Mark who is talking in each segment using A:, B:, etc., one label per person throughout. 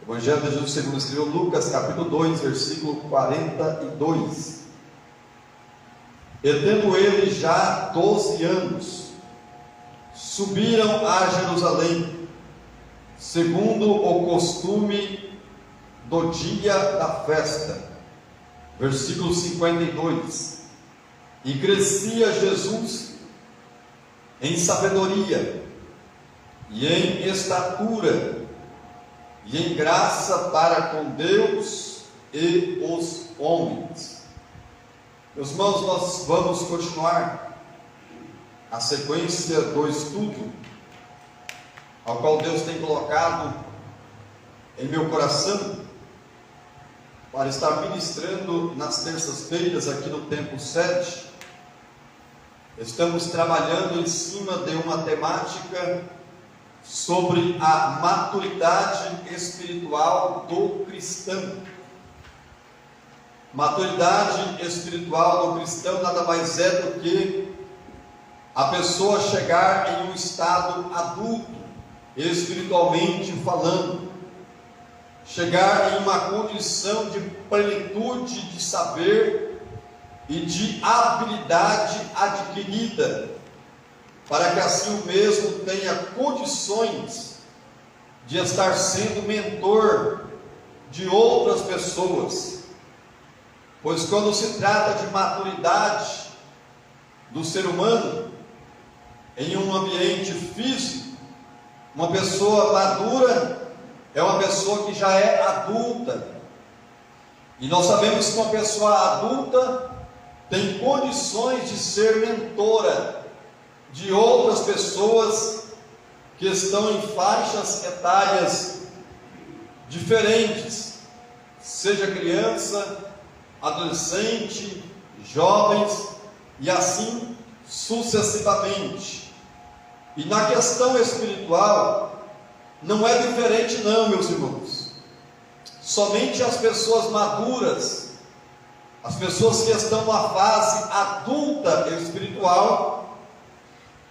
A: Evangelho de Jesus segundo escreveu Lucas, capítulo 2, versículo 42. E tendo ele já 12 anos, subiram a Jerusalém, segundo o costume do dia da festa. Versículo 52. E crescia Jesus em sabedoria, e em estatura, e em graça para com Deus e os homens. Meus irmãos, nós vamos continuar a sequência do estudo ao qual Deus tem colocado em meu coração para estar ministrando nas terças-feiras aqui no Templo 7. Estamos trabalhando em cima de uma temática sobre a maturidade espiritual do cristão. Maturidade espiritual do cristão nada mais é do que a pessoa chegar em um estado adulto, espiritualmente falando, chegar em uma condição de plenitude de saber e de habilidade adquirida, para que assim o mesmo tenha condições de estar sendo mentor de outras pessoas. Pois quando se trata de maturidade do ser humano, em um ambiente físico, uma pessoa madura é uma pessoa que já é adulta. E nós sabemos que uma pessoa adulta tem condições de ser mentora de outras pessoas que estão em faixas etárias diferentes, seja criança, adolescente, jovens e assim sucessivamente. E na questão espiritual não é diferente não, meus irmãos. Somente as pessoas maduras, as pessoas que estão na fase adulta espiritual,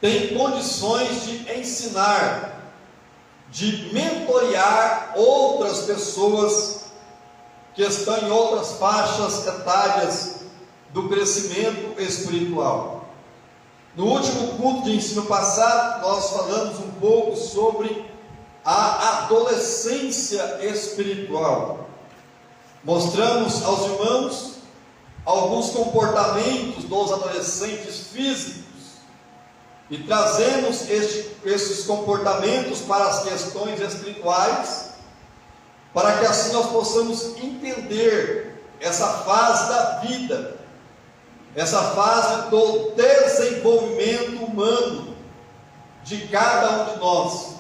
A: têm condições de ensinar, de mentorear outras pessoas que estão em outras faixas etárias do crescimento espiritual. No último culto de ensino passado, nós falamos um pouco sobre a adolescência espiritual. Mostramos aos irmãos alguns comportamentos dos adolescentes físicos e trazemos esses comportamentos para as questões espirituais, para que assim nós possamos entender essa fase da vida, essa fase do desenvolvimento humano de cada um de nós.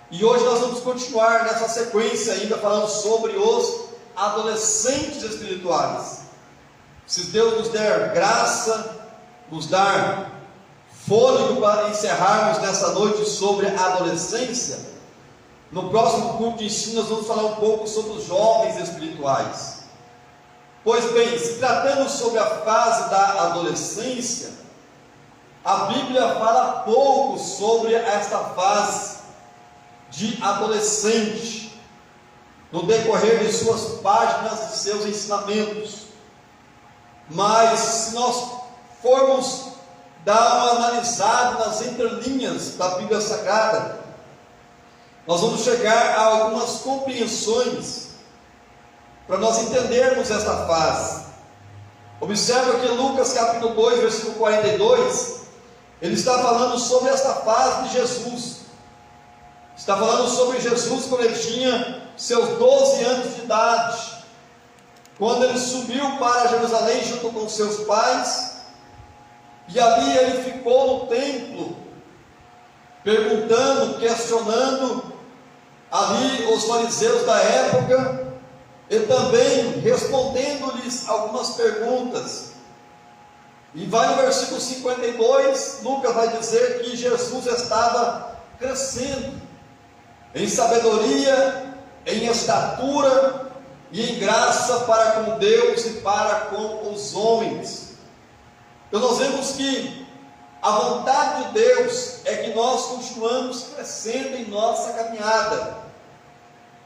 A: E hoje nós vamos continuar nessa sequência ainda falando sobre os adolescentes espirituais. Se Deus nos der graça, nos dar fôlego para encerrarmos nessa noite sobre a adolescência, no próximo culto de ensino nós vamos falar um pouco sobre os jovens espirituais. Pois bem, se tratando sobre a fase da adolescência, a Bíblia fala pouco sobre esta fase de adolescente, no decorrer de suas páginas, de seus ensinamentos. Mas se nós formos dar uma analisada nas entrelinhas da Bíblia Sagrada, nós vamos chegar a algumas compreensões para nós entendermos esta fase. Observa que Lucas capítulo 2, versículo 42, ele está falando sobre esta fase de Jesus. Está falando sobre Jesus quando ele tinha seus 12 anos de idade, quando ele subiu para Jerusalém junto com seus pais, e ali ele ficou no templo, perguntando, questionando ali os fariseus da época, e também respondendo-lhes algumas perguntas. E vai no versículo 52, Lucas vai dizer que Jesus estava crescendo em sabedoria, em estatura e em graça para com Deus e para com os homens. Então nós vemos que a vontade de Deus é que nós continuamos crescendo em nossa caminhada.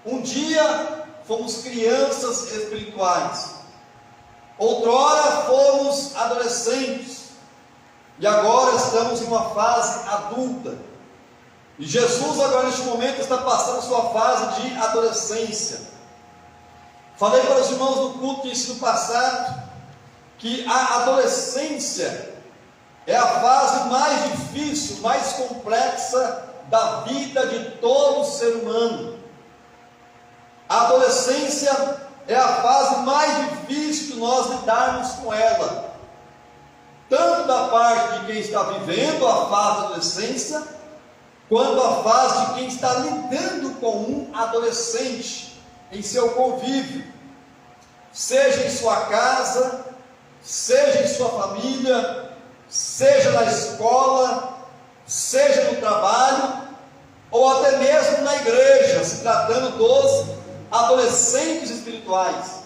A: Um dia fomos crianças espirituais, outrora fomos adolescentes, e agora estamos em uma fase adulta. E Jesus agora neste momento está passando a sua fase de adolescência. Falei para os irmãos no culto de ensino passado que a adolescência é a fase mais difícil, mais complexa da vida de todo ser humano. A adolescência é a fase mais difícil de nós lidarmos com ela, tanto da parte de quem está vivendo a fase da adolescência, quanto a fase de quem está lidando com um adolescente em seu convívio, seja em sua casa, seja em sua família, seja na escola, seja no trabalho, ou até mesmo na igreja, se tratando dos adolescentes espirituais.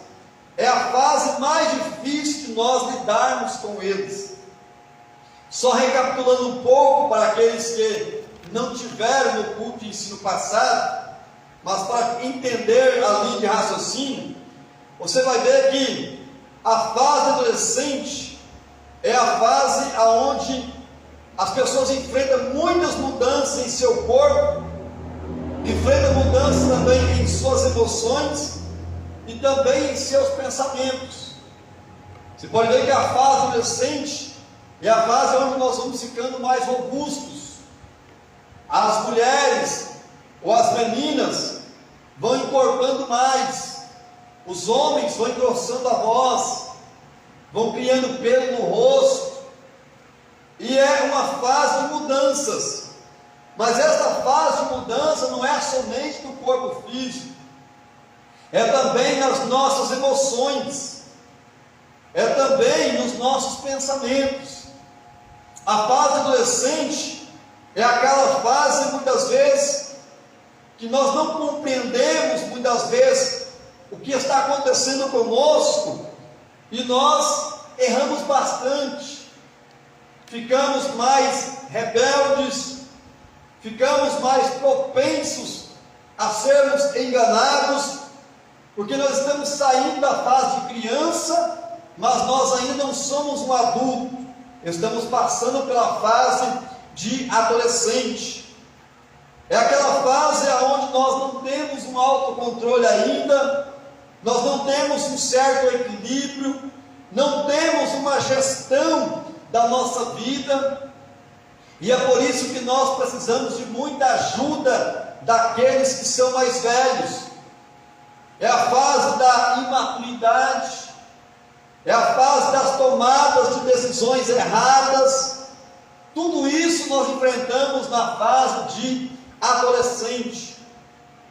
A: É a fase mais difícil de nós lidarmos com eles. Só recapitulando um pouco para aqueles que não tiveram no culto de ensino passado, mas para entender a linha de raciocínio, você vai ver que a fase adolescente é a fase onde as pessoas enfrentam muitas mudanças em seu corpo, enfrentam mudanças também em suas emoções e também em seus pensamentos. Você pode ver que a fase adolescente é a fase onde nós vamos ficando mais robustos. As mulheres ou as meninas vão encorpando mais, os homens vão engrossando a voz, vão criando pelo no rosto, e é uma fase de mudanças. Mas essa fase de mudança não é somente no corpo físico, é também nas nossas emoções, é também nos nossos pensamentos. A fase adolescente é aquela fase, muitas vezes, que nós não compreendemos, muitas vezes, o que está acontecendo conosco, e nós erramos bastante, ficamos mais rebeldes, ficamos mais propensos a sermos enganados, porque nós estamos saindo da fase de criança, mas nós ainda não somos um adulto, estamos passando pela fase de adolescente. É aquela fase onde nós não temos um autocontrole ainda, nós não temos um certo equilíbrio, não temos uma gestão da nossa vida, e é por isso que nós precisamos de muita ajuda daqueles que são mais velhos. É a fase da imaturidade, é a fase das tomadas de decisões erradas. Tudo isso nós enfrentamos na fase de adolescente.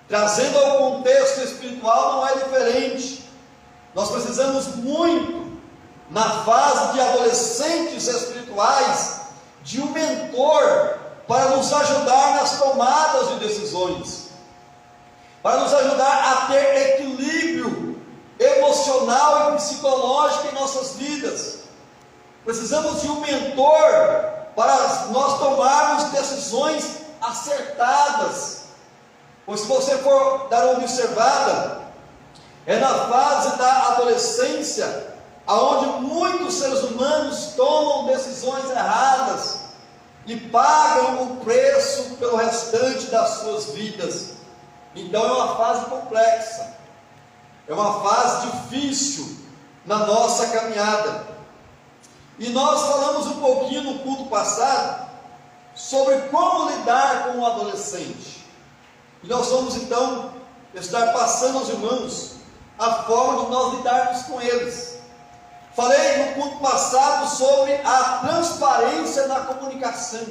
A: Trazendo ao contexto espiritual não é diferente. Nós precisamos muito, na fase de adolescentes espirituais, de um mentor para nos ajudar nas tomadas de decisões, para nos ajudar a ter equilíbrio emocional e psicológico em nossas vidas. Precisamos de um mentor para nós tomarmos decisões acertadas. Pois se você for dar uma observada, é na fase da adolescência aonde muitos seres humanos tomam decisões erradas e pagam o preço pelo restante das suas vidas. Então é uma fase complexa, é uma fase difícil na nossa caminhada. E nós falamos um pouquinho no culto passado sobre como lidar com o adolescente. E nós vamos então estar passando aos irmãos a forma de nós lidarmos com eles. Falei no culto passado sobre a transparência na comunicação.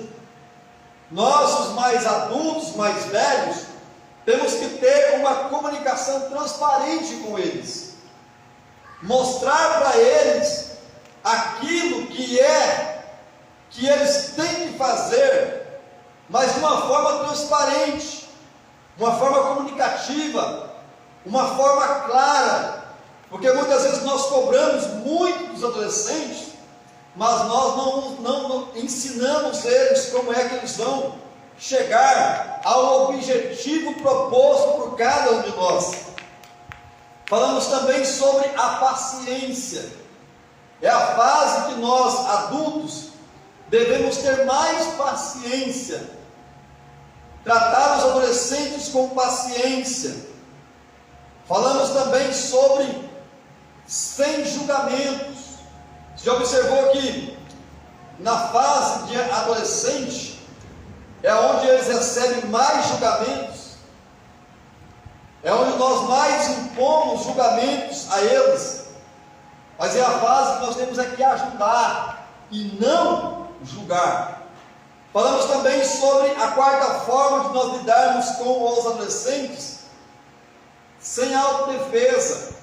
A: Nós, os mais adultos, mais velhos, temos que ter uma comunicação transparente com eles. Mostrar para eles aquilo que eles têm que fazer, mas de uma forma transparente, uma forma comunicativa, uma forma clara, porque muitas vezes nós cobramos muito dos adolescentes, mas nós não ensinamos eles como é que eles vão chegar ao objetivo proposto por cada um de nós. Falamos também sobre a paciência. É a fase que nós, adultos, devemos ter mais paciência. Tratar os adolescentes com paciência. Falamos também sobre sem julgamentos. Você já observou que na fase de adolescente é onde eles recebem mais julgamentos, é onde nós mais impomos julgamentos a eles, mas é a fase que nós temos que ajudar e não julgar. Falamos também sobre a quarta forma de nós lidarmos com os adolescentes, sem autodefesa.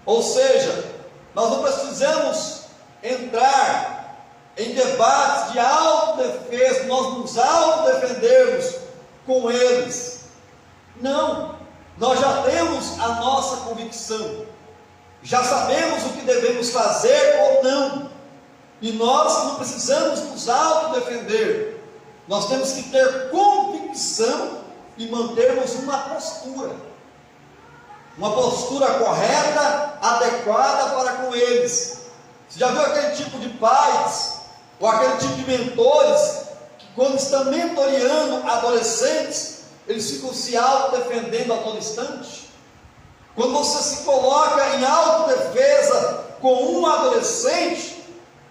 A: Ou seja, nós não precisamos entrar em debates de autodefesa, nós nos autodefendermos com eles. Não, nós já temos a nossa convicção, já sabemos o que devemos fazer ou não, e nós não precisamos nos autodefender, nós temos que ter convicção e mantermos uma postura correta, adequada para com eles. Você já viu aquele tipo de pais, ou aquele tipo de mentores, que quando estão mentoreando adolescentes, eles ficam se autodefendendo a todo instante? Quando você se coloca em autodefesa com um adolescente,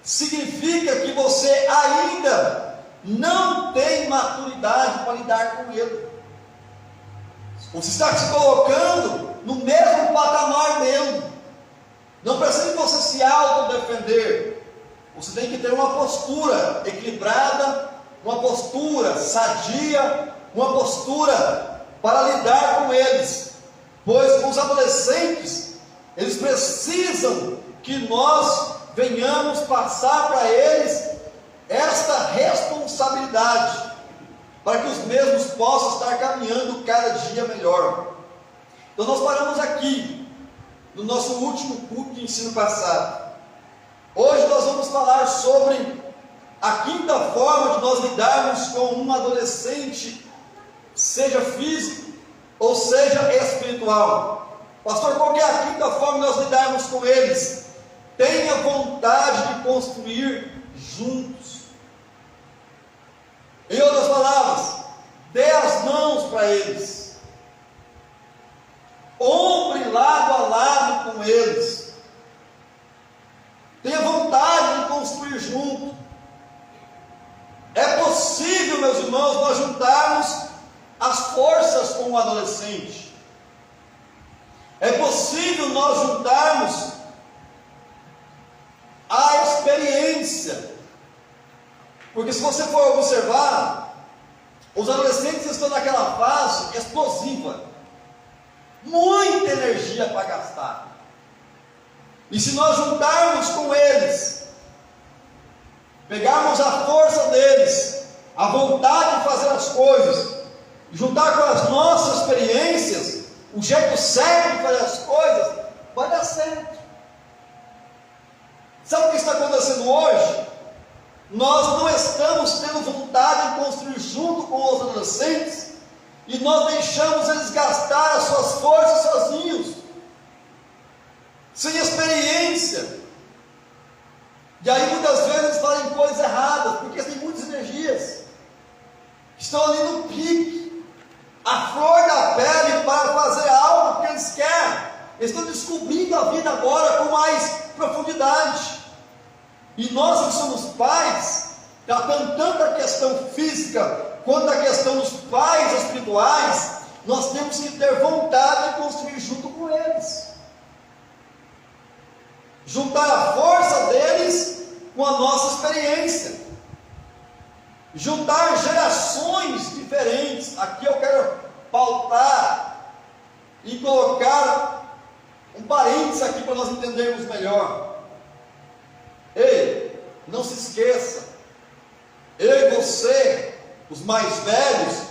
A: significa que você ainda não tem maturidade para lidar com ele. Você está se colocando no mesmo patamar dele. Não precisa você se autodefender. Você tem que ter uma postura equilibrada, uma postura sadia, uma postura para lidar com eles. Pois os adolescentes, eles precisam que nós venhamos passar para eles esta responsabilidade, para que os mesmos possam estar caminhando cada dia melhor. Então nós paramos aqui, no nosso último culto de ensino passado. Hoje nós vamos falar sobre a quinta forma de nós lidarmos com um adolescente, seja físico ou seja espiritual. Pastor, qual que é a quinta forma de nós lidarmos com eles? Tenha vontade de construir juntos. Em outras palavras, dê as mãos para eles. Ombre lado a lado com eles. Tenha vontade de construir junto. É possível, meus irmãos, nós juntarmos as forças com o adolescente. É possível nós juntarmos a experiência. Porque se você for observar, os adolescentes estão naquela fase explosiva, muita energia para gastar. E se nós juntarmos com eles, pegarmos a força deles, a vontade de fazer as coisas, juntar com as nossas experiências, o jeito certo de fazer as coisas, vai dar certo. Sabe o que está acontecendo hoje? Nós não estamos tendo vontade de construir junto com os adolescentes, e nós deixamos eles gastar as suas forças sozinhos, sem experiência. E aí muitas vezes eles fazem coisas erradas, porque têm muitas energias, estão ali no pique, a flor da pele, para fazer algo que eles querem. Eles estão descobrindo a vida agora com mais profundidade. E nós que somos pais, tratando tanto a questão física quanto a questão dos pais espirituais, nós temos que ter vontade de construir junto com eles, juntar a força deles com a nossa experiência, juntar gerações diferentes. Aqui eu quero pautar e colocar um parênteses aqui para nós entendermos melhor. Ei, não se esqueça, eu e você, os mais velhos,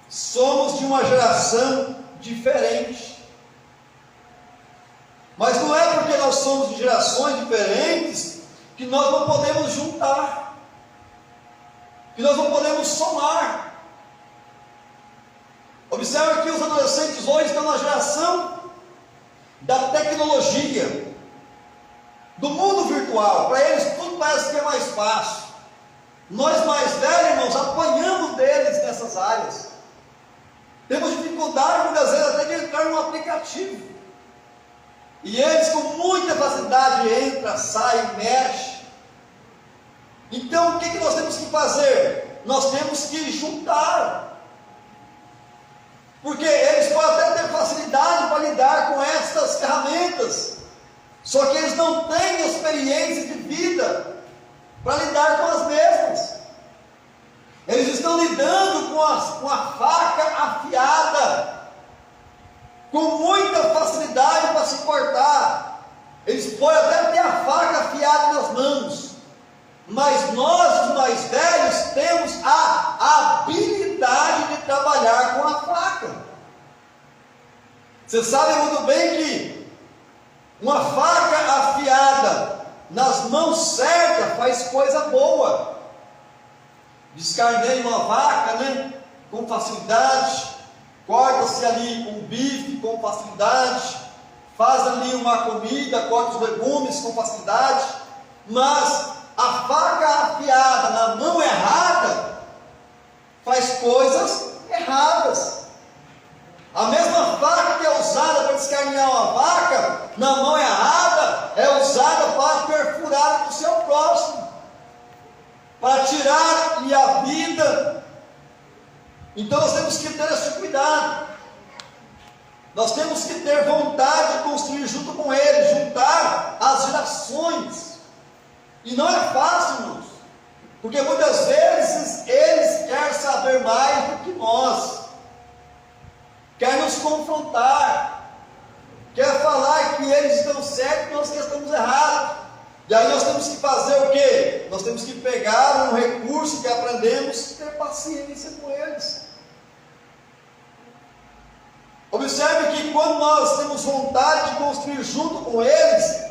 A: somos de uma geração diferente. Mas não é porque nós somos de gerações diferentes que nós não podemos juntar. que nós não podemos somar. Observe que os adolescentes hoje estão na geração da tecnologia, do mundo virtual. Para eles tudo parece que é mais fácil. Nós mais velhos, irmãos, apanhamos deles nessas áreas. Temos dificuldade muitas vezes até de entrar num aplicativo. E eles com muita facilidade entram, saem, mexem. Então o que nós temos que fazer? Nós temos que juntar. Porque eles podem até ter facilidade para lidar com essas ferramentas. Só que eles não têm experiência de vida para lidar com as mesmas. Eles estão lidando com a faca afiada, com muita facilidade para se cortar. Eles podem até ter a faca afiada nas mãos, mas nós, os mais velhos, temos a habilidade de trabalhar com a faca. Você sabe muito bem que uma faca afiada nas mãos certas faz coisa boa. Descarneia uma vaca, com facilidade, corta-se ali um bife com facilidade, faz ali uma comida, corta os legumes com facilidade, mas a faca afiada na mão errada faz coisas erradas. A mesma faca que é usada para descarnear uma vaca, na mão errada, é usada para perfurar o seu próximo, para tirar-lhe a vida. Então nós temos que ter esse cuidado. Nós temos que ter vontade de construir junto com ele, juntar as gerações. E não é fácil, irmãos, porque muitas vezes eles querem saber mais do que nós, querem nos confrontar, quer falar que eles estão certos e nós que estamos errados. E aí nós temos que fazer o quê? Nós temos que pegar um recurso que aprendemos e ter paciência com eles. Observe que quando nós temos vontade de construir junto com eles,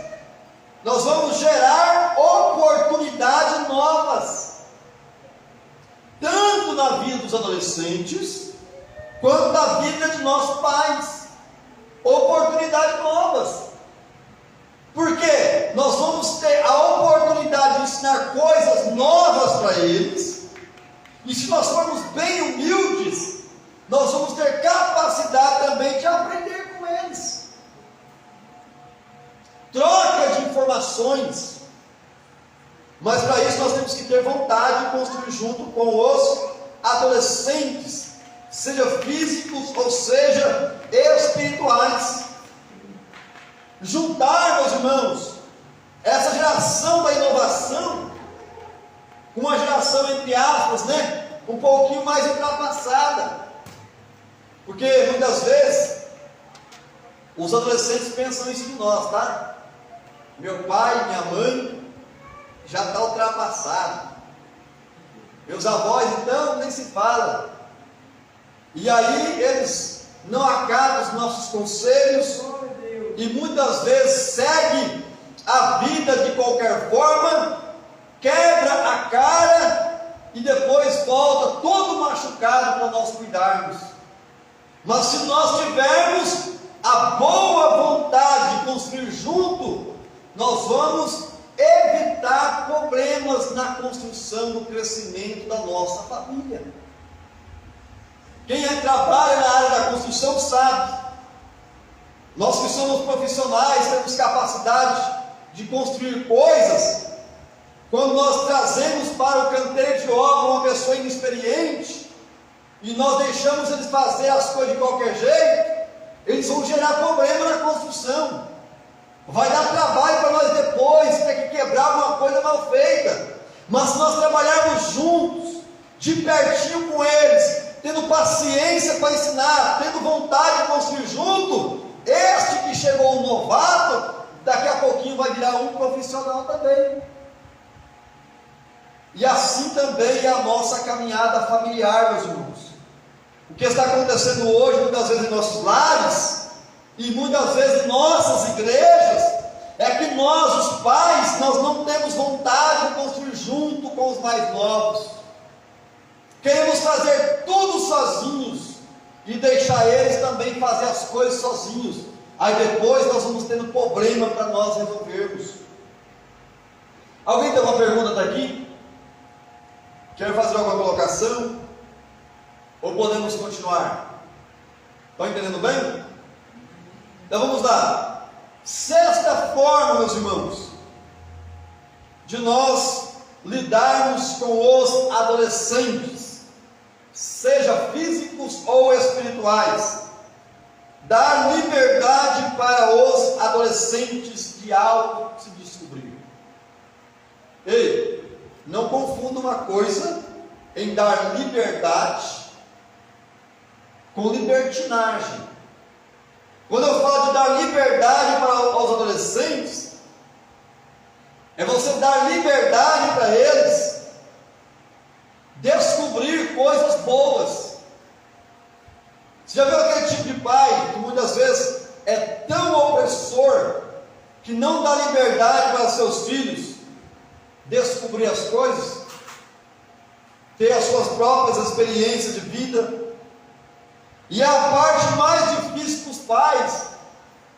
A: nós vamos gerar oportunidades novas, tanto na vida dos adolescentes, quanto na vida de nossos pais. Oportunidades novas. Porque nós vamos ter a oportunidade de ensinar coisas novas para eles. E se nós formos bem humildes, nós vamos ter capacidade também de aprender com eles. Troca de informações. Mas para isso nós temos que ter vontade de construir junto com os adolescentes, seja físicos ou seja espirituais. Juntar, meus irmãos, essa geração da inovação com uma geração, entre aspas, um pouquinho mais ultrapassada. Porque muitas vezes os adolescentes pensam isso de nós, tá? Meu pai, minha mãe já está ultrapassado. Meus avós, então, nem se fala. E aí eles não acatam os nossos conselhos e muitas vezes segue a vida de qualquer forma, quebra a cara e depois volta todo machucado para nós cuidarmos. Mas se nós tivermos a boa vontade de construir junto, nós vamos evitar problemas na construção, no crescimento da nossa família. Quem trabalha na área da construção sabe. Nós que somos profissionais, temos capacidade de construir coisas. Quando nós trazemos para o canteiro de obra uma pessoa inexperiente, e nós deixamos eles fazer as coisas de qualquer jeito, eles vão gerar problema na construção. Vai dar trabalho para nós depois, ter que quebrar alguma coisa mal feita. Mas se nós trabalharmos juntos, de pertinho com eles, tendo paciência para ensinar, tendo vontade de construir junto, este que chegou um novato, daqui a pouquinho vai virar um profissional também. E assim também é a nossa caminhada familiar, meus irmãos. O que está acontecendo hoje, muitas vezes em nossos lares, e muitas vezes em nossas igrejas, é que nós, os pais, nós não temos vontade de construir junto com os mais novos. Queremos fazer tudo sozinhos e deixar eles também fazer as coisas sozinhos. Aí depois nós vamos tendo problema para nós resolvermos. Alguém tem uma pergunta daqui? Quer fazer alguma colocação? Ou podemos continuar? Estão entendendo bem? Então vamos lá. Sexta forma, meus irmãos, de nós lidarmos com os adolescentes, seja físicos ou espirituais, dar liberdade para os adolescentes de algo se descobrir. Ei, não confunda uma coisa em dar liberdade com libertinagem. Quando eu falo de dar liberdade para os adolescentes, é você dar liberdade para eles descobrir coisas boas. Você já viu aquele tipo de pai que muitas vezes é tão opressor que não dá liberdade para seus filhos descobrir as coisas, ter as suas próprias experiências de vida? E a parte mais difícil para os pais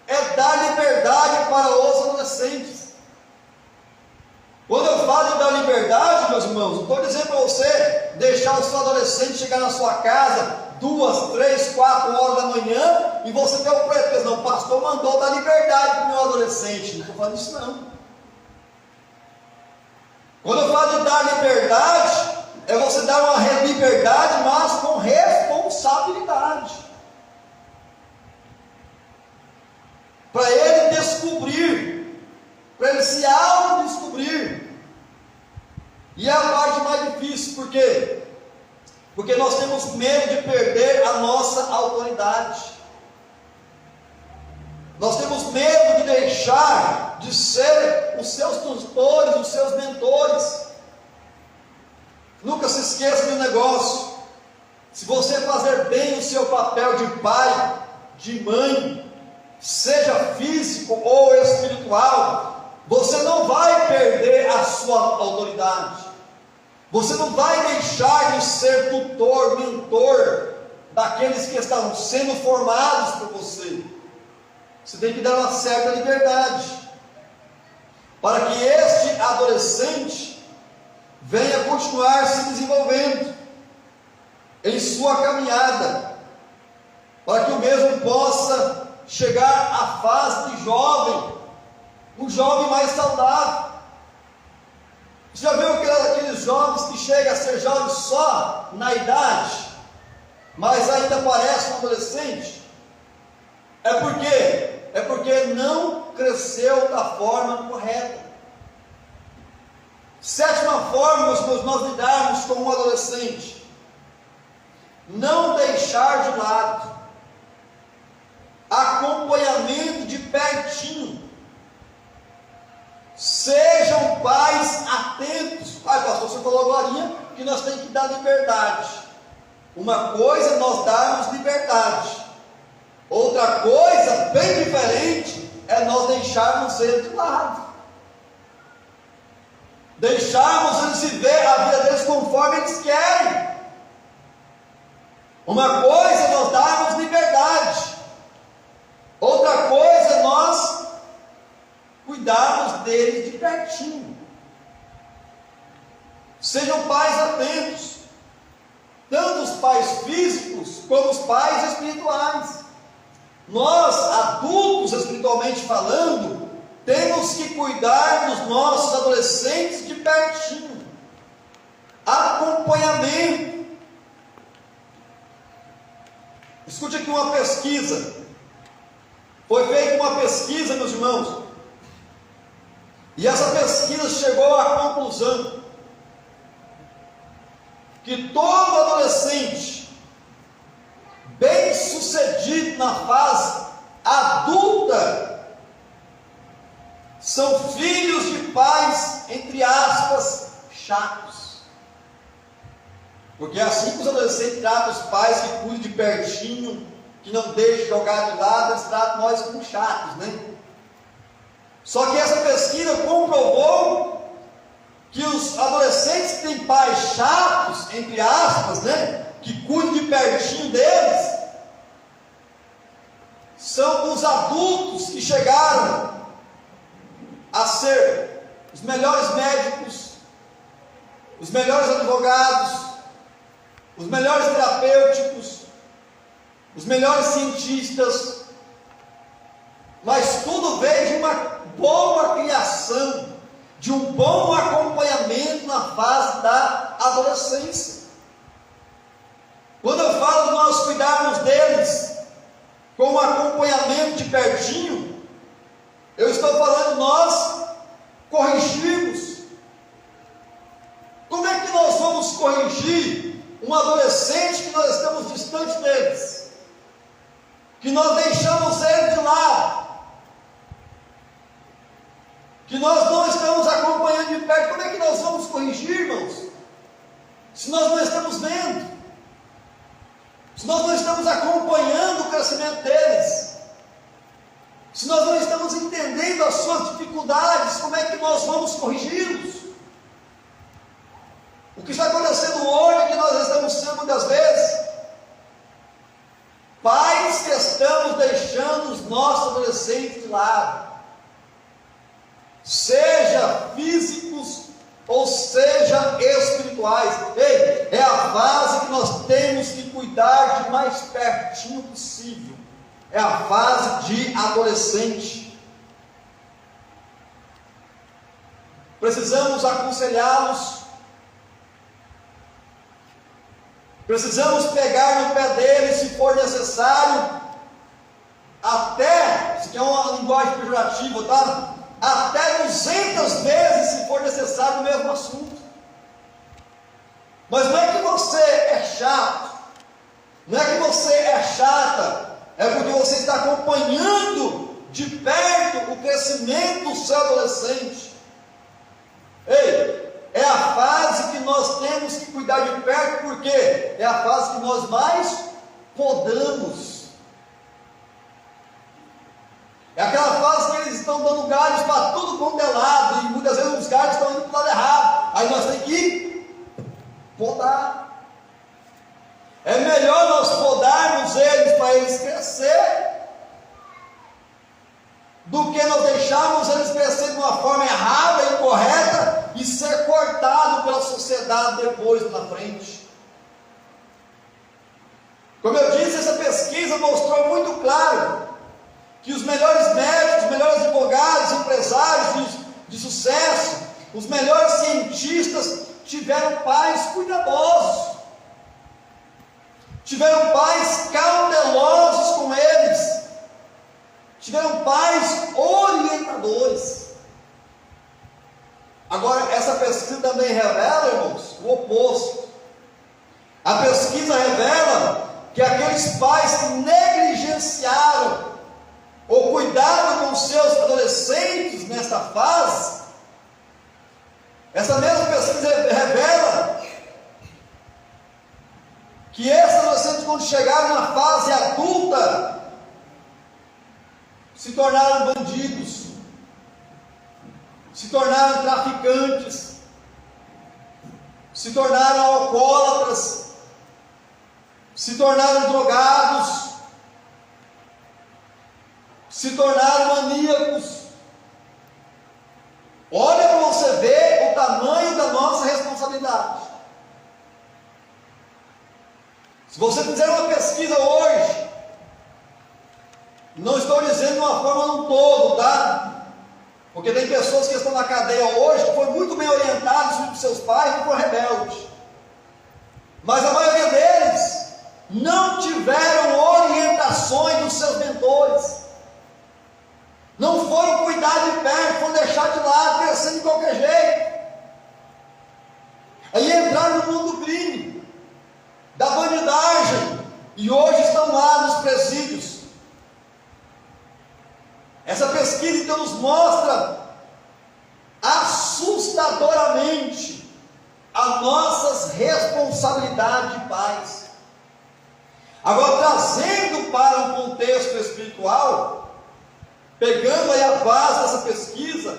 A: é dar liberdade para os adolescentes. Quando eu falo de dar liberdade, meus irmãos, não estou dizendo para você deixar o seu adolescente chegar na sua casa 2, 3, 4 horas da manhã e você ter o pretexto. Não, o pastor mandou dar liberdade para o meu adolescente. Não estou falando isso não. Quando eu falo de dar liberdade, é você dar uma liberdade, mas com responsabilidade. Para ele descobrir, para ele se autodescobrir. E é a parte mais difícil, por quê? Porque nós temos medo de perder a nossa autoridade. Nós temos medo de deixar de ser os seus tutores, os seus mentores. Nunca se esqueça de um negócio: se você fazer bem o seu papel de pai, de mãe, seja físico ou espiritual, você não vai perder a sua autoridade. Você não vai deixar de ser tutor, mentor daqueles que estão sendo formados por você. Você tem que dar uma certa liberdade para que este adolescente venha continuar se desenvolvendo em sua caminhada, para que o mesmo possa chegar à fase de jovem, um jovem mais saudável. Você já viu aqueles jovens que chegam a ser jovens só na idade, mas ainda parece um adolescente? É porque não cresceu da forma correta. Sétima forma de nós lidarmos com um adolescente: não deixar de lado, acompanhamento de pertinho. Sejam pais atentos. Pastor, você falou agora que nós temos que dar liberdade. Uma coisa é nós darmos liberdade, outra coisa bem diferente é nós deixarmos ele de lado, deixarmos eles viver a vida deles conforme eles querem. Uma coisa é nós darmos liberdade, outra coisa é nós cuidarmos deles de pertinho. Sejam pais atentos, tanto os pais físicos como os pais espirituais. Nós, adultos espiritualmente falando, temos que cuidar dos nossos adolescentes de pertinho. Acompanhamento. Escute aqui uma pesquisa. Foi feita uma pesquisa, meus irmãos, e essa pesquisa chegou à conclusão que todo adolescente bem sucedido na fase adulta são filhos de pais, entre aspas, chatos. Porque é assim que os adolescentes tratam os pais que cuidam de pertinho, que não deixam jogar de lado, eles tratam nós como chatos, né? Só que essa pesquisa comprovou que os adolescentes que têm pais chatos, entre aspas, né, que cuidam de pertinho deles, são os adultos que chegaram a ser os melhores médicos, os melhores advogados, os melhores terapêuticos, os melhores cientistas, mas tudo veio de uma boa criação, de um bom acompanhamento na fase da adolescência. Quando eu falo de nós cuidarmos deles com um acompanhamento de pertinho, eu estou falando de nós corrigirmos. Como é que nós vamos corrigir um adolescente que nós estamos distantes deles? Que nós deixamos ele de lado? Que nós não estamos acompanhando de perto? Como é que nós vamos corrigir, irmãos? Se nós não estamos vendo, se nós não estamos acompanhando o crescimento deles, se nós não estamos entendendo as suas dificuldades, como é que nós vamos corrigi-los? O que está acontecendo hoje é que nós estamos sendo muitas vezes pais que estamos deixando os nossos adolescentes de lado, seja físicos ou seja espirituais. Ei, é a fase que nós temos que cuidar de mais pertinho possível. É a fase de adolescente. Precisamos aconselhá-los, precisamos pegar no pé deles se for necessário, até, isso aqui é uma linguagem pejorativa, tá? Até 200 vezes se for necessário o mesmo assunto. Mas não é que você é chato, não é que você é chata, é porque você está acompanhando de perto o crescimento do seu adolescente. Ei, é a fase que nós temos que cuidar de perto, porque é a fase que nós mais podamos. É aquela fase que eles estão dando galhos para tudo quanto é lado, e muitas vezes os galhos estão indo para o lado errado. Aí nós temos que podar. É melhor nós podarmos eles para eles crescer, do que nós deixarmos eles crescer de uma forma errada e incorreta e ser cortado pela sociedade depois na frente. Como eu disse, essa pesquisa mostrou muito claro que os melhores médicos, os melhores advogados, empresários de sucesso, os melhores cientistas tiveram pais cuidadosos, tiveram pais cautelosos com eles, tiveram pais orientadores. Agora, essa pesquisa também revela, irmãos, o oposto. A pesquisa revela que aqueles pais que negligenciaram ou cuidado com seus adolescentes nesta fase, essa mesma pesquisa revela que esses adolescentes, quando chegaram na fase adulta, se tornaram bandidos, se tornaram traficantes, se tornaram alcoólatras, se tornaram drogados, se tornaram maníacos. Olha para você ver o tamanho da nossa responsabilidade. Se você fizer uma pesquisa hoje, não estou dizendo de uma forma no todo, tá? Porque tem pessoas que estão na cadeia hoje que foram muito bem orientados pelos seus pais e foram rebeldes. Mas a maioria deles não tiveram orientações dos seus mentores. Não foram cuidar de perto, foram deixar de lado, crescendo de qualquer jeito. Aí entraram no mundo do crime, da bandidagem, e hoje estão lá nos presídios. Essa pesquisa então nos mostra assustadoramente as nossas responsabilidades de pais. Agora, trazendo para um contexto espiritual, pegando aí a base dessa pesquisa,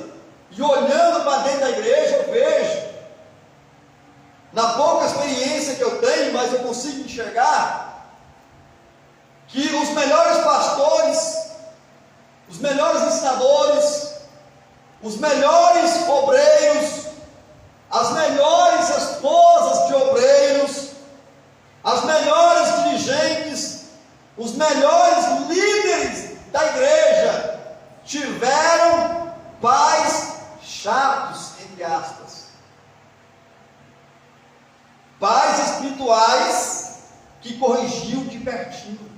A: E olhando para dentro da igreja, eu vejo, na pouca experiência que eu tenho, mas eu consigo enxergar, que os melhores pastores, os melhores ensinadores, os melhores obreiros, as melhores esposas de obreiros, as melhores dirigentes, os melhores líderes da igreja tiveram pais chatos, entre aspas, pais espirituais que corrigiam de pertinho,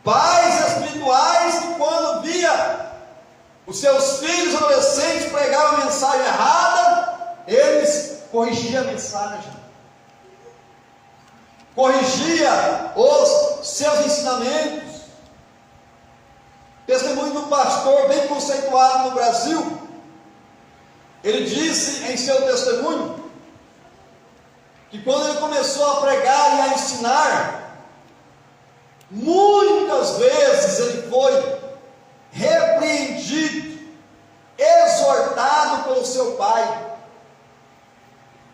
A: pais espirituais que, quando via os seus filhos adolescentes pregavam a mensagem errada, eles corrigiam a mensagem, corrigia os seus ensinamentos. Testemunho de um pastor bem conceituado no Brasil, ele disse em seu testemunho que quando ele começou a pregar e a ensinar, muitas vezes ele foi repreendido, exortado pelo seu pai.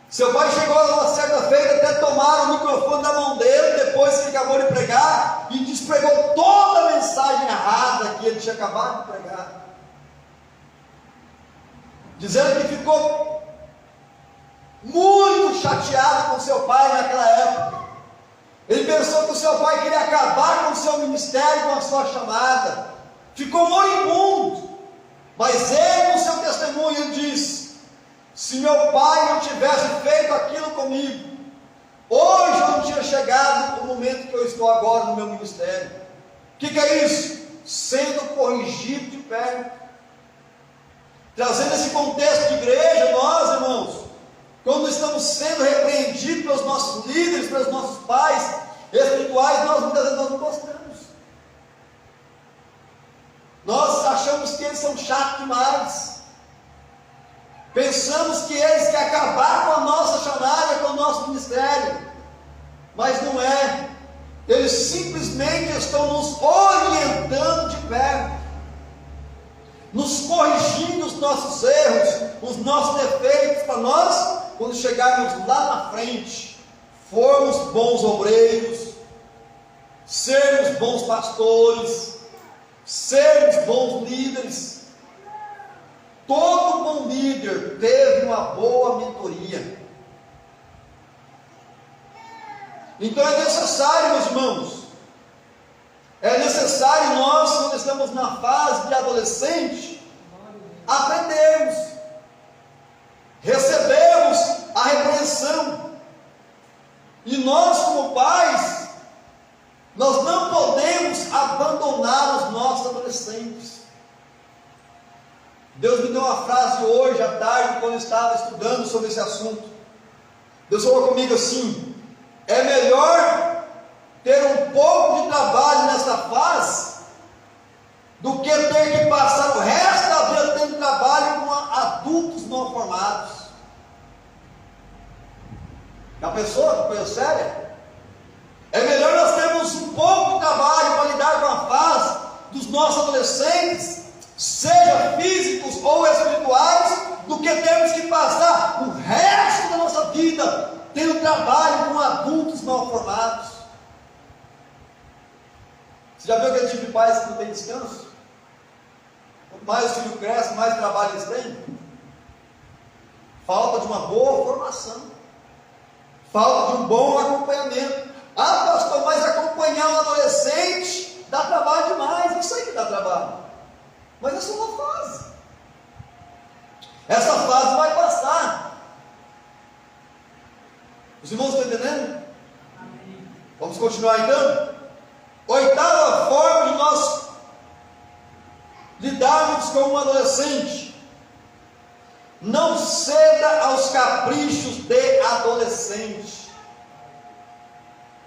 A: Seu pai chegou uma certa feita até tomar o microfone da mão dele, depois que ele acabou de pregar, e despregou toda a mensagem errada que ele tinha acabado de pregar, dizendo que ficou muito chateado com seu pai naquela época. Ele pensou que o seu pai queria acabar com o seu ministério, com a sua chamada, ficou moribundo. Mas ele, no seu testemunho, ele disse: se meu pai não tivesse feito aquilo comigo, hoje eu não tinha chegado no momento que eu estou agora no meu ministério. O que é isso? Sendo corrigido de perto. Trazendo esse contexto de igreja, nós, irmãos, quando estamos sendo repreendidos pelos nossos líderes, pelos nossos pais espirituais, nós muitas vezes não gostamos. Nós achamos que eles são chatos demais. Pensamos que eles querem acabar com a nossa chamada, com o nosso ministério. Mas não é. Eles simplesmente estão nos orientando de perto, nos corrigindo os nossos erros, os nossos defeitos, para nós, quando chegarmos lá na frente, formos bons obreiros, sermos bons pastores, sermos bons líderes. Todo bom líder teve uma boa mentoria. Então é necessário, meus irmãos, é necessário nós, quando estamos na fase de adolescente, aprendermos, recebemos a repreensão. E nós, como pais, nós não podemos abandonar os nossos adolescentes. Deus me deu uma frase hoje à tarde, quando eu estava estudando sobre esse assunto. Deus falou comigo assim: é melhor ter um pouco de trabalho nessa fase do que ter que passar o resto da vida tendo trabalho com adultos não formados. Já pensou? Que coisa séria? É melhor nós termos um pouco de trabalho para lidar com a fase dos nossos adolescentes, seja físicos ou espirituais, do que termos que passar o resto da nossa vida tendo trabalho com adultos mal formados. Você já viu aquele tipo de pais que não tem descanso? Quanto mais o filho cresce, mais trabalho eles têm. Falta de uma boa formação, falta de um bom acompanhamento. Ah, pastor, mas acompanhar um adolescente dá trabalho demais. Eu sei que dá trabalho, mas é só uma fase. Essa fase vai passar. Os irmãos estão entendendo? Amém. Vamos continuar então? Oitava forma de nós lidarmos com um adolescente: não ceda aos caprichos de adolescente.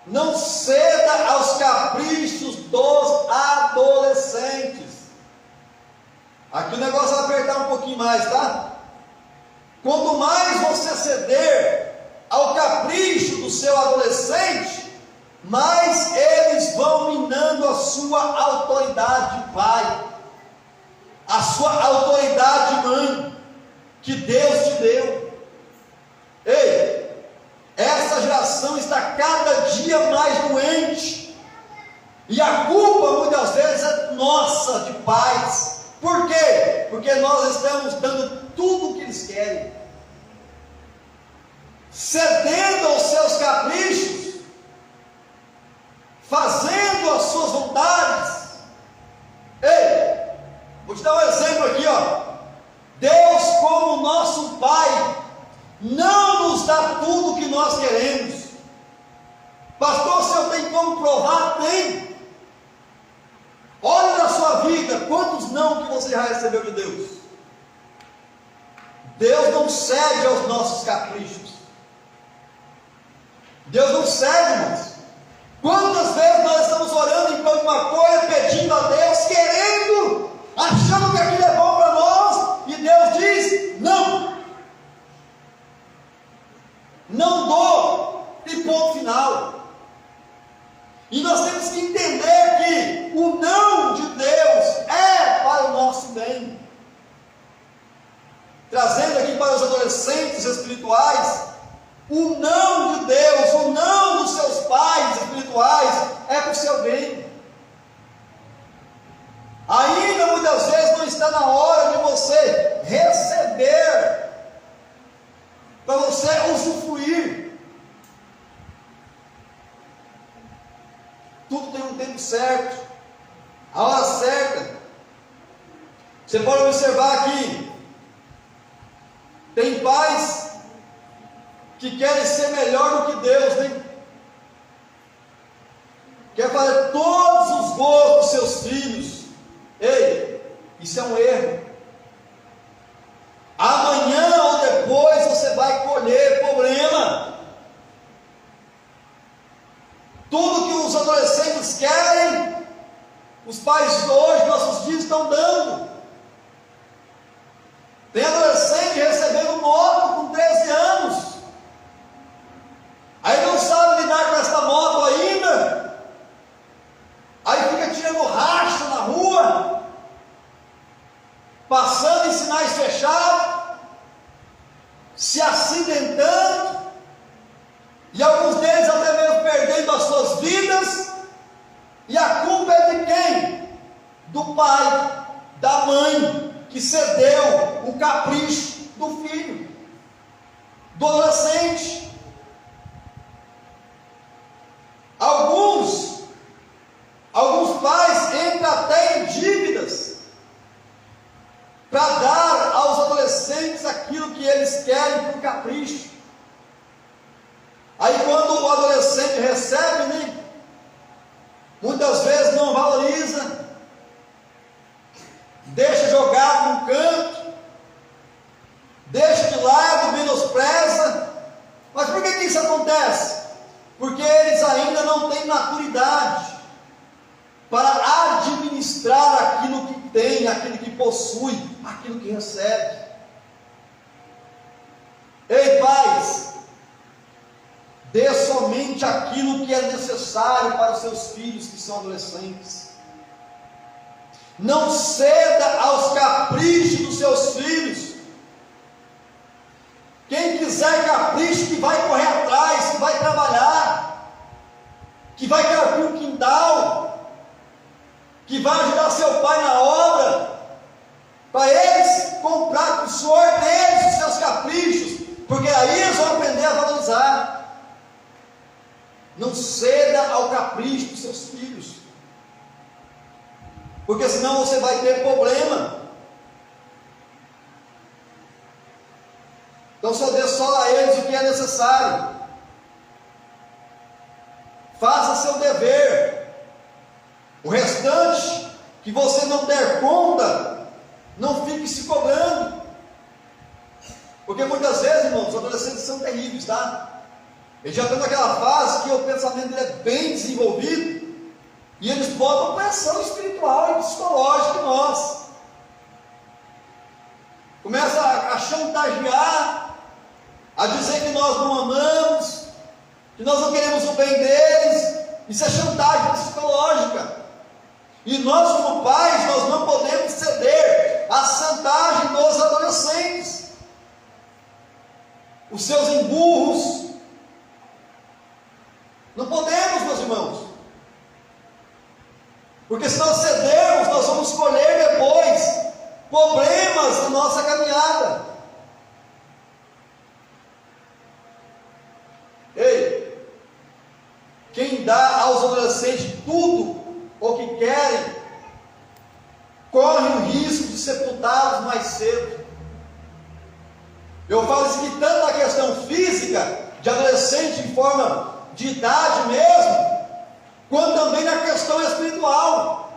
A: Não ceda aos caprichos dos adolescentes. Aqui o negócio vai apertar um pouquinho mais, tá? Quanto mais você ceder ao capricho do seu adolescente, mais eles vão minando a sua autoridade de pai, a sua autoridade de mãe, que Deus te deu. Ei, essa geração está cada dia mais doente, e a culpa muitas vezes é nossa, de pais. Por quê? Porque nós estamos dando tudo o que eles querem, cedendo aos seus caprichos, fazendo as suas vontades. Ei, vou te dar um exemplo aqui, ó. Deus, como nosso Pai, não nos dá tudo o que nós queremos. Pastor, se eu tenho como provar? Tem. Olhe na sua vida, quantos não que você já recebeu de Deus? Deus não cede aos nossos caprichos. Deus não cede, irmãos. Quantas vezes nós estamos orando enquanto uma coisa, pedindo a Deus, querendo, achando que aquilo é bom para nós, e Deus diz, não. Não dou, e ponto final. E nós temos que entender que o não de Deus é para o nosso bem. Trazendo aqui para os adolescentes espirituais, o não de Deus, o não dos seus pais espirituais é para o seu bem. Ainda muitas vezes não está na hora de você receber, para você usufruir. Tudo tem um tempo certo, a hora certa. Você pode observar aqui, tem pais que querem ser melhor do que Deus, né? Quer fazer todos os gostos dos seus filhos. Ei, isso é um erro. Amanhã ou depois você vai colher problema. Tudo que os adolescentes querem, os pais de hoje, nossos dias, estão dando. Tem adolescente recebendo moto com 13 anos. Aí não sabe lidar com essa moto ainda. Aí fica tirando racha na rua, passando em sinais fechados, se acidentando, e alguns deles até mesmo perdendo as suas vidas. E a culpa é de quem? Do pai, da mãe, que cedeu o capricho do filho, do adolescente. Alguns pais entram até em dívidas para dar aos adolescentes aquilo que eles querem por capricho. Aí quando o adolescente recebe, né, muitas vezes não valoriza, deixa jogado num canto, deixa de lado, menospreza. Mas por que isso acontece? Porque eles ainda não têm maturidade para administrar aquilo que tem, aquilo que possui, aquilo que recebe. Ei, pais, dê somente aquilo que é necessário para os seus filhos que são adolescentes. Não ceda aos caprichos dos seus filhos. Quem quiser capricho, que vai correr atrás, que vai trabalhar, que vai carpir um quintal, que vai ajudar seu pai na obra, para eles comprar com o suor deles os seus caprichos, porque aí eles vão aprender a valorizar. Não ceda ao capricho dos seus filhos, porque senão você vai ter problema. Então só dê só a eles o que é necessário. Faça seu dever. O restante que você não der conta, não fique se cobrando. Porque muitas vezes, irmãos, os adolescentes são terríveis, tá? Eles já estão naquela fase que o pensamento dele é bem desenvolvido, e eles botam pressão espiritual e psicológica em nós. Começa a chantagear, a dizer que nós não amamos, que nós não queremos o bem deles. Isso é chantagem psicológica. E nós, como pais, nós não podemos ceder, a santagem dos adolescentes, os seus emburros. Não podemos, meus irmãos, porque se nós cedermos, nós vamos colher depois problemas na nossa caminhada. Ei, quem dá aos adolescentes tudo o que querem, corre o risco de sepultá-los mais cedo. Eu falo isso aqui tanto na questão física, de adolescente em forma de idade mesmo, quanto também na questão espiritual.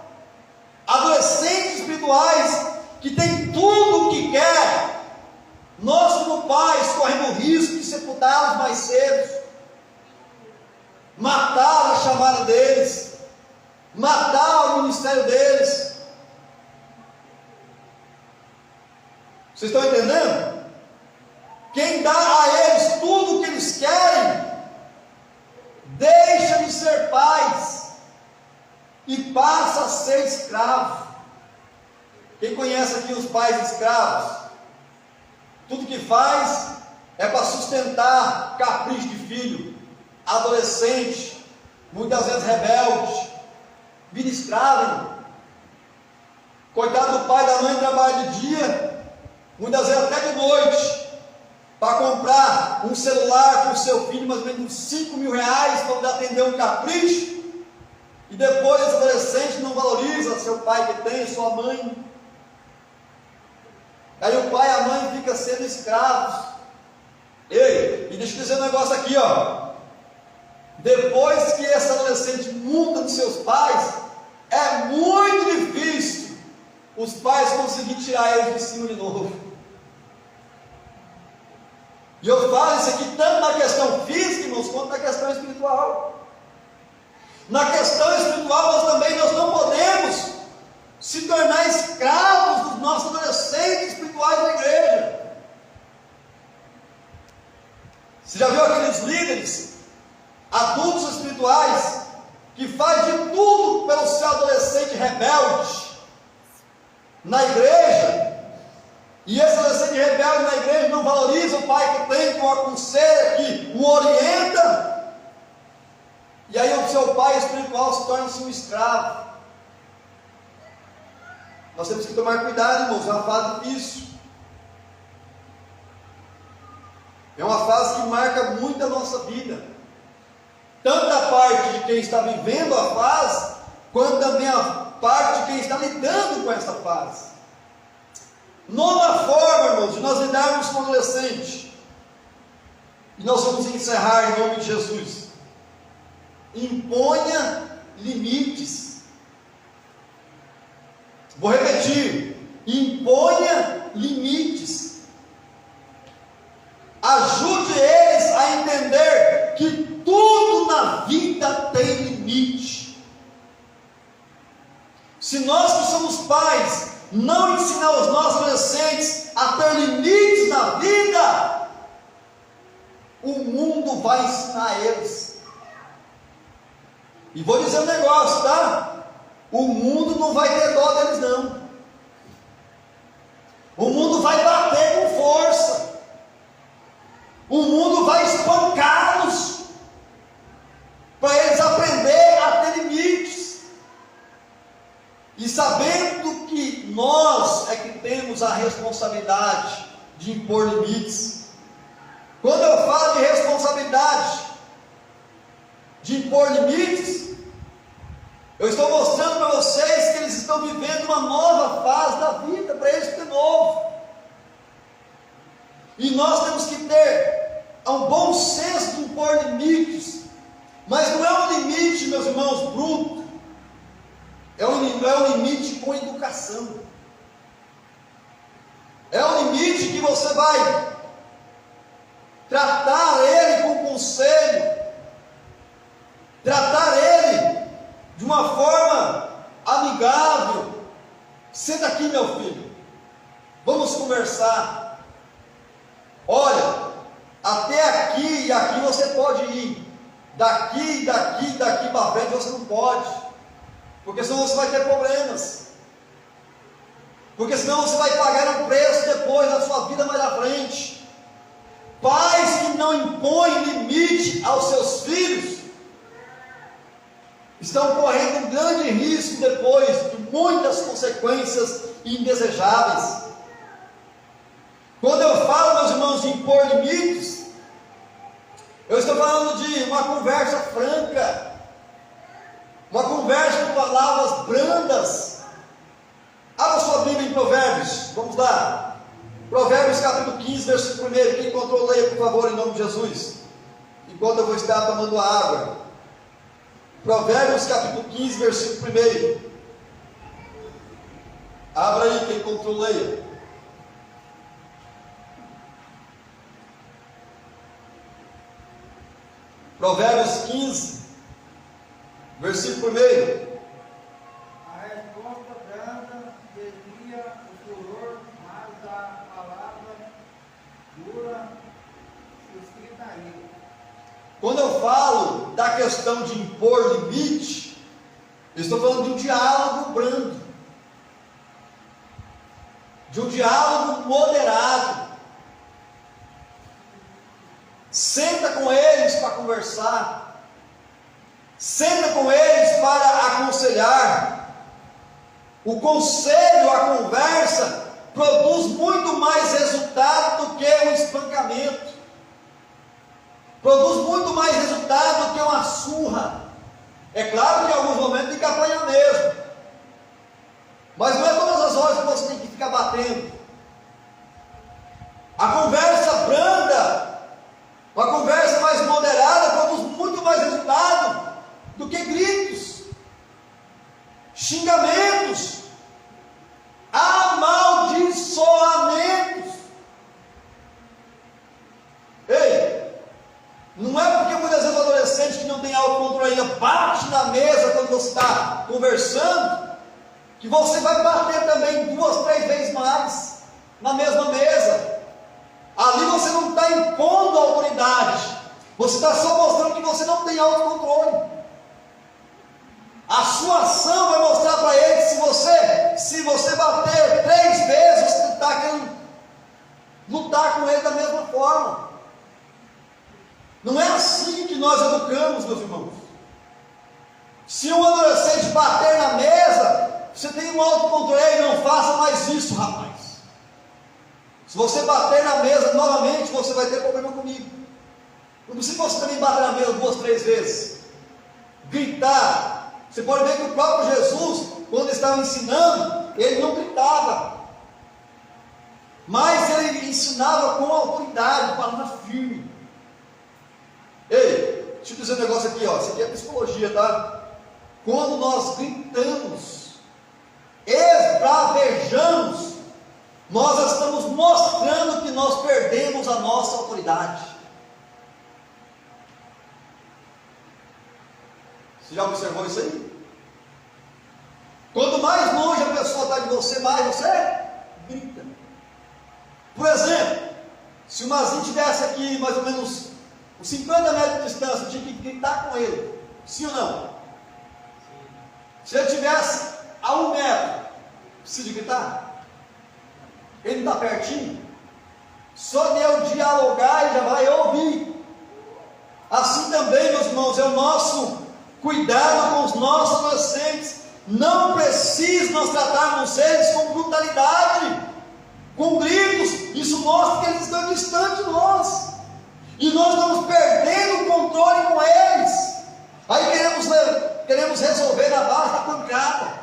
A: Adolescentes espirituais que têm tudo o que quer, nós como pais corremos o risco de sepultá-los mais cedo, matar a chamada deles, matar o ministério deles. Vocês estão entendendo? Quem dá a eles tudo o que eles querem, deixa de ser pais e passa a ser escravo. Quem conhece aqui os pais escravos? Tudo que faz é para sustentar capricho de filho, adolescente, muitas vezes rebelde, vira escravo, irmão. Coitado do pai e da mãe, trabalha de dia, muitas vezes até de noite, para comprar um celular para o seu filho, mais ou menos uns 5 mil reais, para poder atender um capricho, e depois esse adolescente não valoriza seu pai que tem, sua mãe. Aí o pai e a mãe ficam sendo escravos. Ei, e deixa eu dizer um negócio aqui, ó. Depois que esse adolescente muda dos seus pais, é muito difícil os pais conseguirem tirar ele de cima de novo. E eu falo isso aqui tanto na questão física, irmãos, quanto na questão espiritual. Na questão espiritual, nós não podemos se tornar escravos dos nossos adolescentes espirituais da igreja. Você já viu aqueles líderes, adultos espirituais, que faz de tudo pelo seu adolescente rebelde na igreja? E esse adolescente rebelde na igreja não valoriza o pai que tem, que o aconselha, que o orienta. E aí o seu pai espiritual se torna um escravo. Nós temos que tomar cuidado, irmãos, é uma fase difícil. É uma fase que marca muito a nossa vida. Tanto a parte de quem está vivendo a fase, quanto também a parte de quem está lidando com essa fase. Nona forma, irmãos, de nós lidarmos com o adolescente. E nós vamos encerrar em nome de Jesus. Imponha limites. Vou repetir. Imponha limites. Ajude eles a entender que tudo na vida tem limite. Se nós que somos pais não ensinar os nossos adolescentes a ter limites na vida, o mundo vai ensinar eles. E vou dizer um negócio, tá? O mundo não vai ter dó deles, não. O mundo vai bater com força. O mundo vai espancá-los, para eles aprenderem a ter limites. E sabendo que nós é que temos a responsabilidade de impor limites. Quando eu falo de responsabilidade de impor limites, eu estou mostrando para vocês que eles estão vivendo uma nova fase da vida, para eles de novo. E nós temos que ter um bom senso de impor limites, mas não é um limite, meus irmãos, bruto. É um limite com educação. É um limite que você vai tratar ele com conselho, tratar ele de uma forma amigável. Senta aqui, meu filho, vamos conversar. Olha, até aqui e aqui você pode ir, daqui para frente você não pode, porque senão você vai ter problemas. porque senão você vai pagar um preço depois na sua vida mais à frente. Pais que não impõem limite aos seus filhos estão correndo um grande risco depois de muitas consequências indesejáveis. Quando eu falo, meus irmãos, de impor limites, eu estou falando de uma conversa franca, uma conversa com palavras brandas. Abra sua Bíblia em Provérbios, vamos lá. Provérbios capítulo 15, versículo 1. Quem encontrou, leia por favor, em nome de Jesus, enquanto eu vou estar tomando água. Provérbios capítulo 15, versículo 1. Abra aí, quem encontrou, leia. Provérbios 15, versículo 1.
B: A resposta branda desvia o furor, mas a palavra dura suscita a ira.
A: Quando eu falo da questão de impor limite, eu estou falando de um diálogo brando, de um diálogo moderado. Senta com eles para conversar, senta com eles para aconselhar. O conselho, a conversa, produz muito mais resultado do que um espancamento, produz muito mais resultado do que uma surra. É claro que em alguns momentos tem que apanhar mesmo, mas não é todas as horas que você tem que ficar batendo. A conversa branda, uma conversa mais moderada, produz muito mais resultado do que gritos, xingamentos, amaldiçoamentos. Ei, não é porque muitas vezes o adolescente que não tem autocontrole ainda bate na mesa quando você está conversando, que você vai bater também 2, 3 vezes mais na mesma mesa. Ali você não está impondo autoridade, você está só mostrando que você não tem autocontrole. A sua ação vai mostrar para ele que se você bater 3 vezes, você está querendo lutar com ele da mesma forma. Não é assim que nós educamos, meus irmãos. Se um adolescente bater na mesa, você tem um autocontrole, não faça mais isso, rapaz. Se você bater na mesa novamente, você vai ter problema comigo. Não precisa você também bater na mesa 2, 3 vezes. Gritar. Você pode ver que o próprio Jesus, quando estava ensinando, ele não gritava, mas ele ensinava com autoridade, palavra firme. Ei, deixa eu dizer um negócio aqui, ó. Isso aqui é psicologia, tá? Quando nós gritamos, esbravejamos, nós estamos mostrando que nós perdemos a nossa autoridade. Você já observou isso aí? Quanto mais longe a pessoa está de você, mais você grita. Por exemplo, se o Mazinho estivesse aqui mais ou menos uns 50 metros de distância, eu tinha que gritar com ele. Sim ou não? Se ele estivesse a 1 metro, precisa de gritar? Ele não está pertinho? Só de eu dialogar ele já vai ouvir. Assim também, meus irmãos, é o nosso cuidado com os nossos adolescentes. Não precisa nós tratarmos eles com brutalidade, com gritos. Isso mostra que eles estão distantes de nós, e nós estamos perdendo o controle com eles. Aí queremos resolver na base da pancada,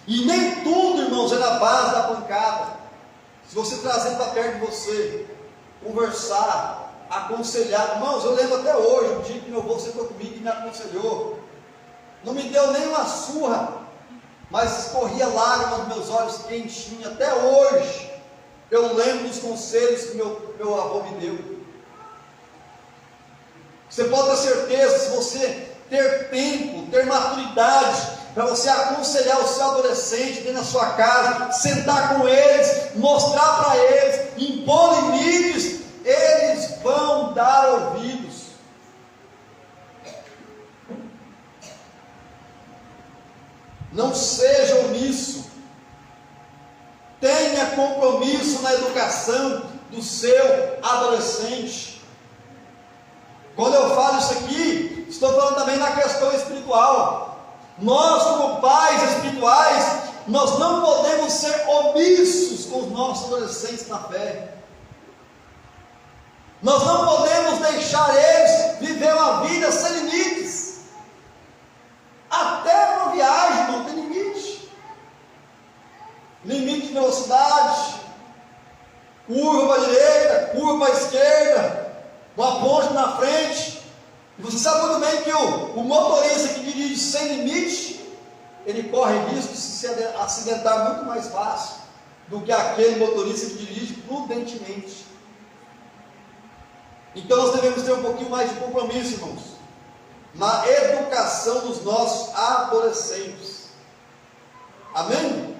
A: e nem tudo, irmãos, é na base da pancada. Se você trazer para perto de você, conversar, aconselhar. Irmãos, eu lembro até hoje o dia que meu avô sentou comigo e me aconselhou. Não me deu nem uma surra, mas escorria lágrimas nos meus olhos quentinhos. Até hoje eu lembro dos conselhos que meu avô me deu. Você pode ter certeza, se você ter tempo, ter maturidade, para você aconselhar o seu adolescente dentro da sua casa, sentar com eles, mostrar para eles, impor limites, eles vão dar ouvidos. Não seja omisso. compromisso na educação do seu adolescente. Quando eu falo isso aqui, estou falando também na questão espiritual. Nós, como pais espirituais, nós não podemos ser omissos com os nossos adolescentes na fé. Nós não podemos deixar eles viver uma vida sem limites. Até uma viagem não tem limite. Limite de velocidade, curva para a direita, curva para a esquerda, uma ponte na frente. E você sabe muito bem que o motorista que dirige sem limite, ele corre risco de se acidentar muito mais fácil do que aquele motorista que dirige prudentemente. Então nós devemos ter um pouquinho mais de compromisso, irmãos, na educação dos nossos adolescentes. Amém?